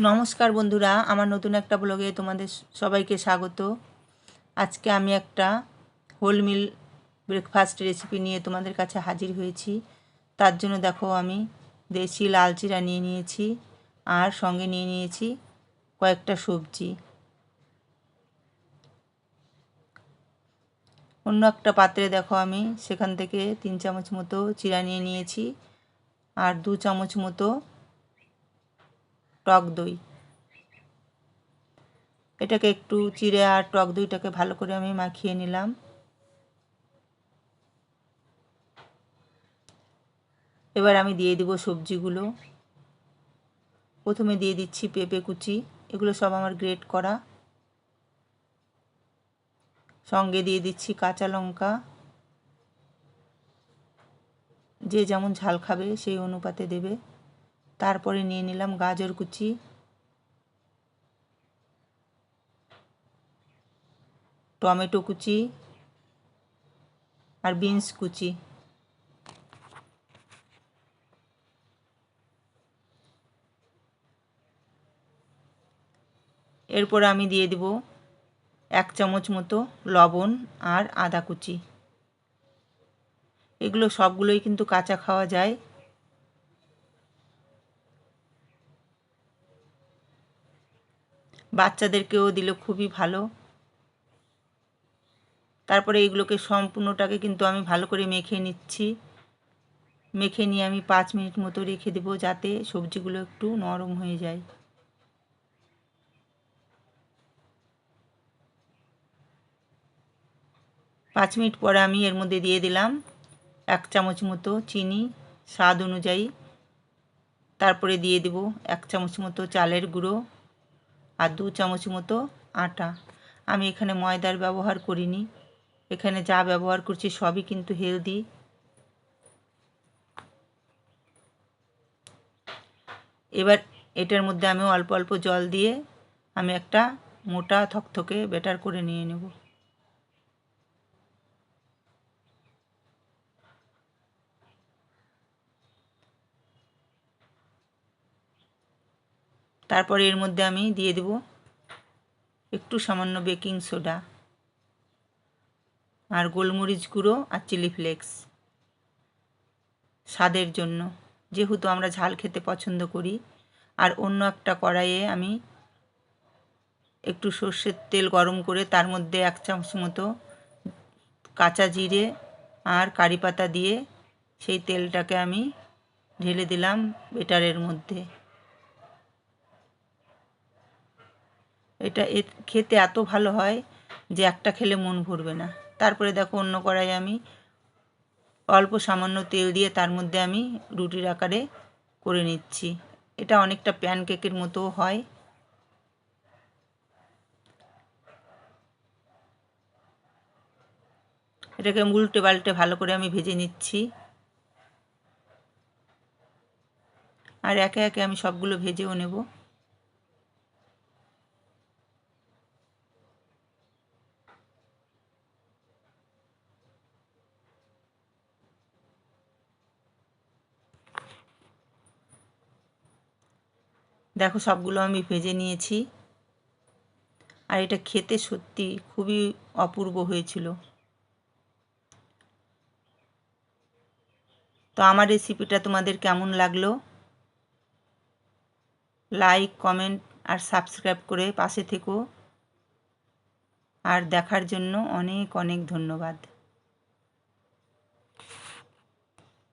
নমস্কার বন্ধুরা, আমার নতুন একটা ব্লগে তোমাদের সবাইকে স্বাগত। আজকে আমি একটা হোল মিল ব্রেকফাস্ট রেসিপি নিয়ে তোমাদের কাছে হাজির হয়েছি। তার জন্য দেখো আমি দেশি লাল চিরা নিয়ে নিয়েছি আর সঙ্গে নিয়ে নিয়েছি কয়েকটা সবজি। অন্য একটা পাত্রে দেখো আমি সেখান থেকে 3 চামচ মতো চিরা নিয়ে নিয়েছি আর 2 চামচ মতো টক দই। এটাকে একটু চিড়ে আর টক দইটাকে ভালো করে আমি মাখিয়ে নিলাম। এবার আমি দিয়ে দিব সবজিগুলো। প্রথমে দিয়ে দিচ্ছি পেঁপে কুচি, এগুলো সব আমার গ্রেট করা। সঙ্গে দিয়ে দিচ্ছি কাঁচা লঙ্কা, যে যেমন ঝাল খাবে সেই অনুপাতে দেবে। তারপরে নিয়ে নিলাম গাজর কুচি, টমেটো কুচি আর বিনস কুচি। এরপর আমি দিয়ে দেব 1 চামচ মতো লবণ আর আদা কুচি। এগুলো সবগুলোই কিন্তু কাঁচা খাওয়া যায়। বাচ্চাদেরকেও দিলে খুবই ভালো। তারপরে এগুলোকে সম্পূর্ণটাকে কিন্তু আমি ভালো করে মেখে নিচ্ছি। মেখে নিয়ে আমি 5 মিনিট মতো রেখে দেবো যাতে সবজিগুলো একটু নরম হয়ে যায়। পাঁচ মিনিট পরে আমি এর মধ্যে দিয়ে দিলাম 1 চামচ মতো চিনি স্বাদ অনুযায়ী। তারপরে দিয়ে দেব 1 চামচ মতো চালের গুঁড়ো আর 2 চামচ মতো আটা। আমি এখানে ময়দার ব্যবহার করিনি, এখানে যা ব্যবহার করছি সবই কিন্তু হেলদি। এবার এটার মধ্যে আমি অল্প অল্প জল দিয়ে আমি একটা মোটা থকথকে ব্যাটার করে নিয়ে নেব। তারপরে এর মধ্যে আমি দিয়ে দেব একটু সামান্য বেকিং সোডা আর গোলমরিচ গুঁড়ো আর চিলি ফ্লেক্স স্বাদের জন্য, যেহেতু আমরা ঝাল খেতে পছন্দ করি। আর অন্য একটা কড়াইয়ে আমি একটু সর্ষের তেল গরম করে তার মধ্যে 1 চামচ মতো কাঁচা জিরে আর কারি পাতা দিয়ে সেই তেলটাকে আমি ঢেলে দিলাম ব্যাটারের মধ্যে। এটা খেতে এত ভালো হয় যে একটা খেলে মন ভরবে না। তারপরে দেখো অন্য কড়াইয়ে আমি অল্প সামান্য তেল দিয়ে তার মধ্যে আমি রুটির আকারে করে নিচ্ছি। এটা অনেকটা প্যানকেকের মতো হয়। এটাকে উল্টে পাল্টে ভালো করে আমি ভেজে নিচ্ছি। আর একে একে আমি সবগুলো ভেজেও নেব। দেখো সবগুলো আমি ভেজে নিয়েছি আর এটা খেতে সত্যি খুবই অপূর্ব হয়েছিল। তো আমার রেসিপিটা তোমাদের কেমন লাগলো? লাইক, কমেন্ট আর সাবস্ক্রাইব করে পাশে থেকো। আর দেখার জন্য অনেক অনেক ধন্যবাদ।